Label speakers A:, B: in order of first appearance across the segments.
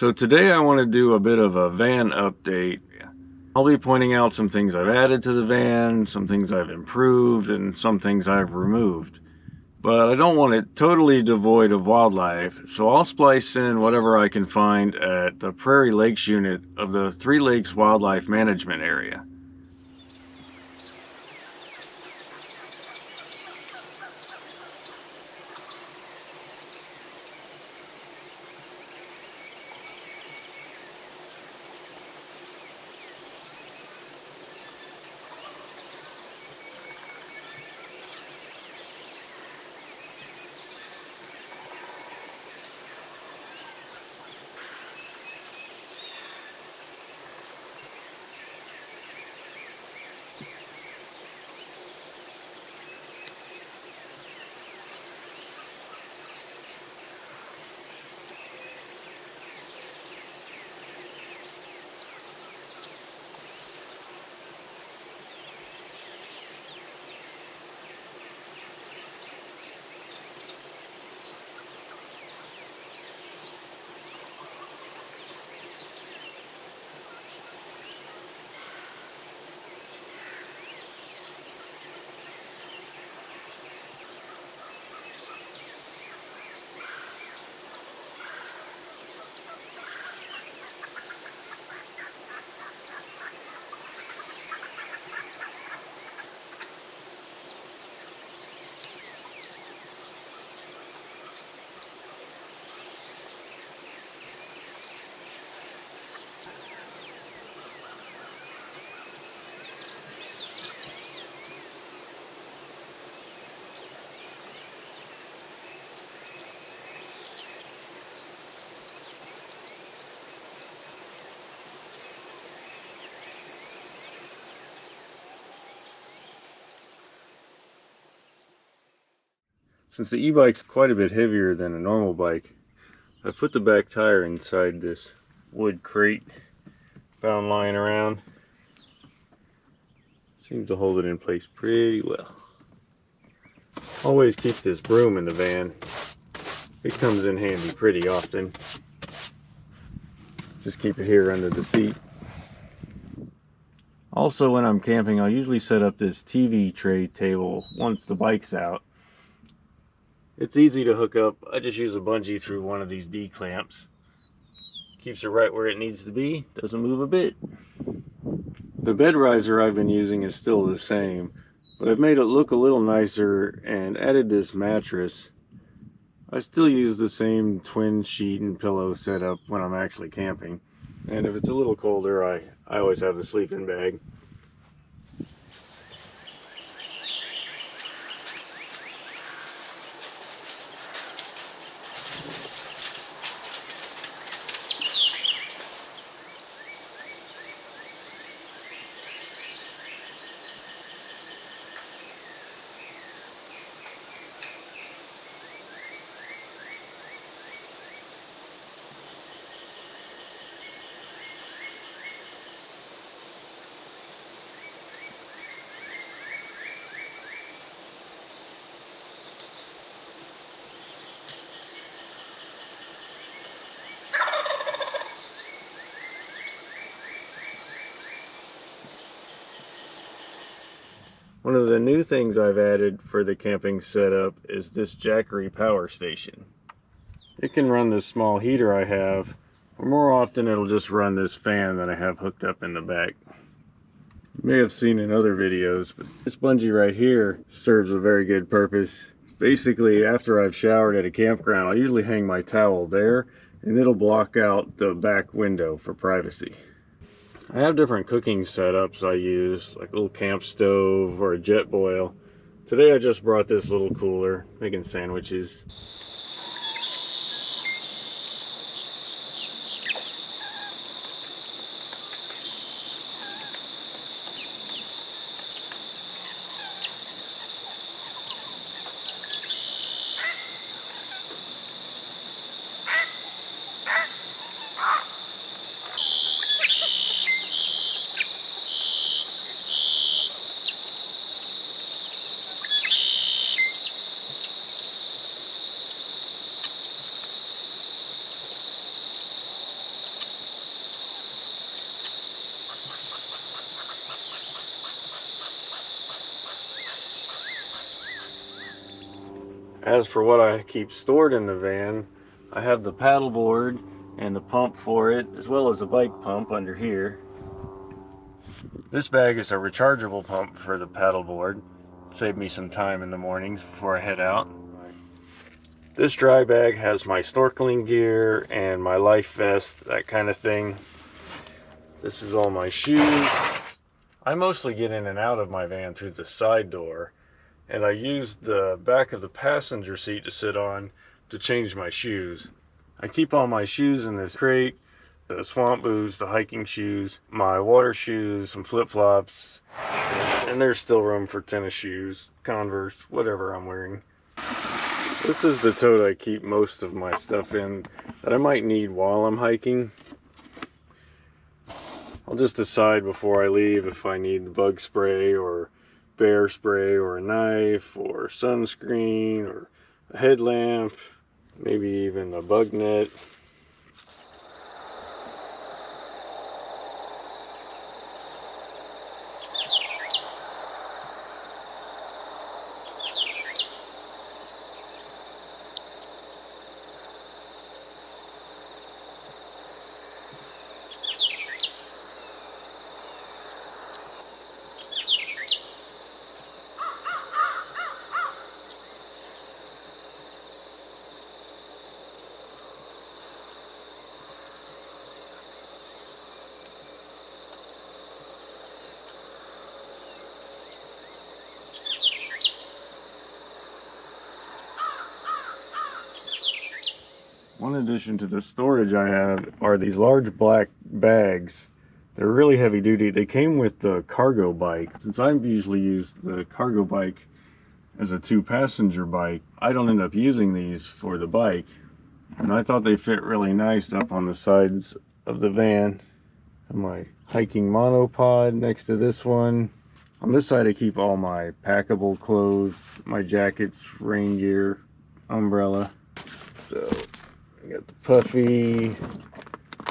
A: So today I want to do a bit of a van update. I'll be pointing out some things I've added to the van, some things I've improved, and some things I've removed. But I don't want it totally devoid of wildlife, so I'll splice in whatever I can find at the Prairie Lakes unit of the Three Lakes Wildlife Management Area. Since the e-bike's quite a bit heavier than a normal bike, I put the back tire inside this wood crate found lying around. Seems to hold it in place pretty well. Always keep this broom in the van. It comes in handy pretty often. Just keep it here under the seat. Also, when I'm camping, I'll usually set up this TV tray table once the bike's out. It's easy to hook up. I just use a bungee through one of these D-clamps. Keeps it right where it needs to be, doesn't move a bit. The bed riser I've been using is still the same, but I've made it look a little nicer and added this mattress. I still use the same twin sheet and pillow setup when I'm actually camping. And if it's a little colder, I always have the sleeping bag. One of the new things I've added for the camping setup is this jackery power station. It can run this small heater I have, or more often it'll just run this fan that I have hooked up in the back. You may have seen in other videos, but this bungee right here serves a very good purpose. Basically, after I've showered at a campground, I'll usually hang my towel there, and it'll block out the back window for privacy. I have different cooking setups I use, like a little camp stove or a jet boil. Today I just brought this little cooler, making sandwiches. As for what I keep stored in the van, I have the paddleboard and the pump for it, as well as a bike pump under here. This bag is a rechargeable pump for the paddleboard. Save me some time in the mornings before I head out. This dry bag has my snorkeling gear and my life vest, that kind of thing. This is all my shoes. I mostly get in and out of my van through the side door, and I use the back of the passenger seat to sit on to change my shoes. I keep all my shoes in this crate, the swamp boots, the hiking shoes, my water shoes, some flip-flops, and there's still room for tennis shoes, Converse, whatever I'm wearing. This is the tote I keep most of my stuff in that I might need while I'm hiking. I'll just decide before I leave if I need bug spray or bear spray or a knife or sunscreen or a headlamp, maybe even a bug net. One addition to the storage I have are these large black bags. They're really heavy duty. They came with the cargo bike. Since I usually use the cargo bike as a 2-passenger bike, I don't end up using these for the bike. And I thought they fit really nice up on the sides of the van. And my hiking monopod next to this one. On this side I keep all my packable clothes, my jackets, rain gear, umbrella. So I got the puffy.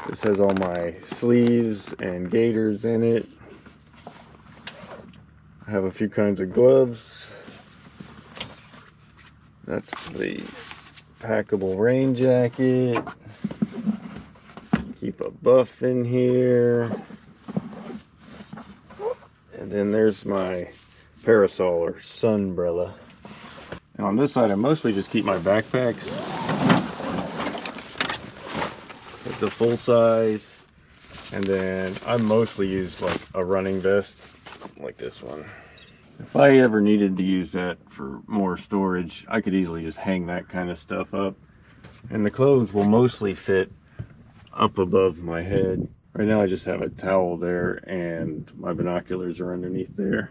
A: This has all my sleeves and gaiters in it. I have a few kinds of gloves. That's the packable rain jacket. Keep a buff in here. And then there's my parasol or sunbrella. And on this side I mostly just keep my backpacks. The full size, and then I mostly use like a running vest like this one. If I ever needed to use that for more storage, I could easily just hang that kind of stuff up, and the clothes will mostly fit up above my head. Right now I just have a towel there and my binoculars are underneath there.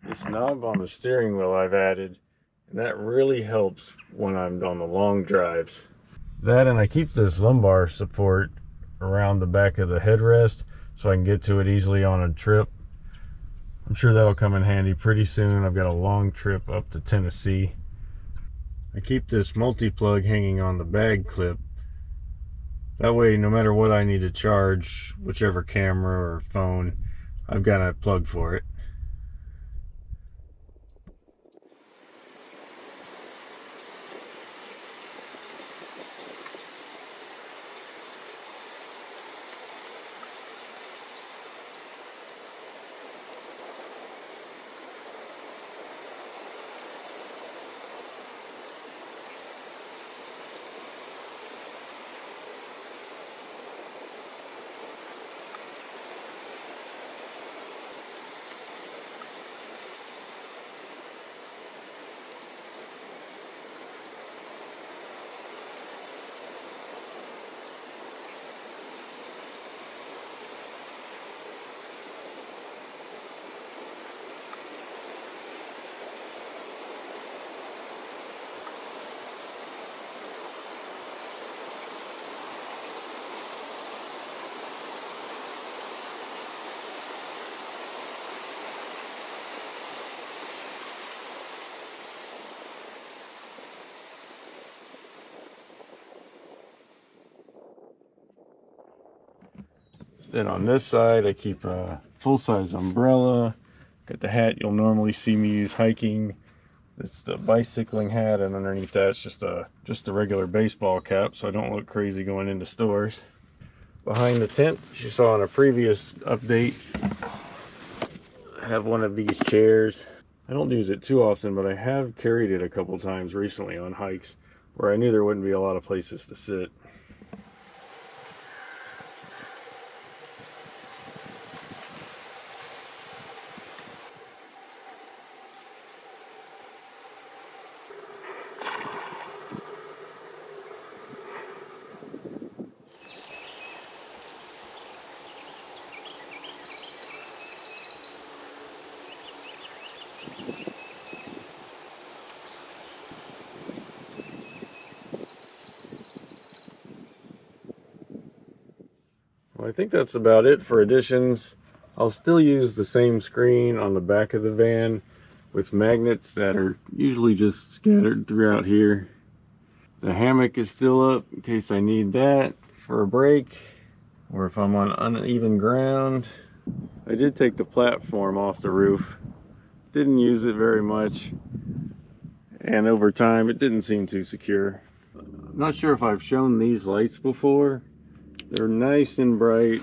A: This knob on the steering wheel I've added, and that really helps when I'm on the long drives. That, and I keep this lumbar support around the back of the headrest so I can get to it easily on a trip. I'm sure that'll come in handy pretty soon. I've got a long trip up to Tennessee. I keep this multi-plug hanging on the bag clip. That way, no matter what I need to charge, whichever camera or phone, I've got a plug for it. Then on this side, I keep a full-size umbrella. Got the hat you'll normally see me use hiking. It's the bicycling hat, and underneath that it's just a regular baseball cap, so I don't look crazy going into stores. Behind the tent, as you saw in a previous update, I have one of these chairs. I don't use it too often, but I have carried it a couple times recently on hikes where I knew there wouldn't be a lot of places to sit. Well, I think that's about it for additions. I'll still use the same screen on the back of the van with magnets that are usually just scattered throughout here. The hammock is still up in case I need that for a break or if I'm on uneven ground. I did take the platform off the roof. Didn't use it very much, and over time it didn't seem too secure. I'm not sure if I've shown these lights before. They're nice and bright.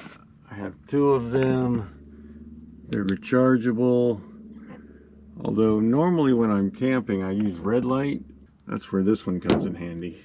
A: I have two of them. They're rechargeable. Although normally when I'm camping I use red light. That's where this one comes in handy.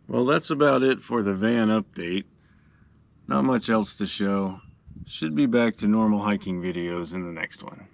A: Well, that's about it for the van update. Not much else to show. Should be back to normal hiking videos in the next one.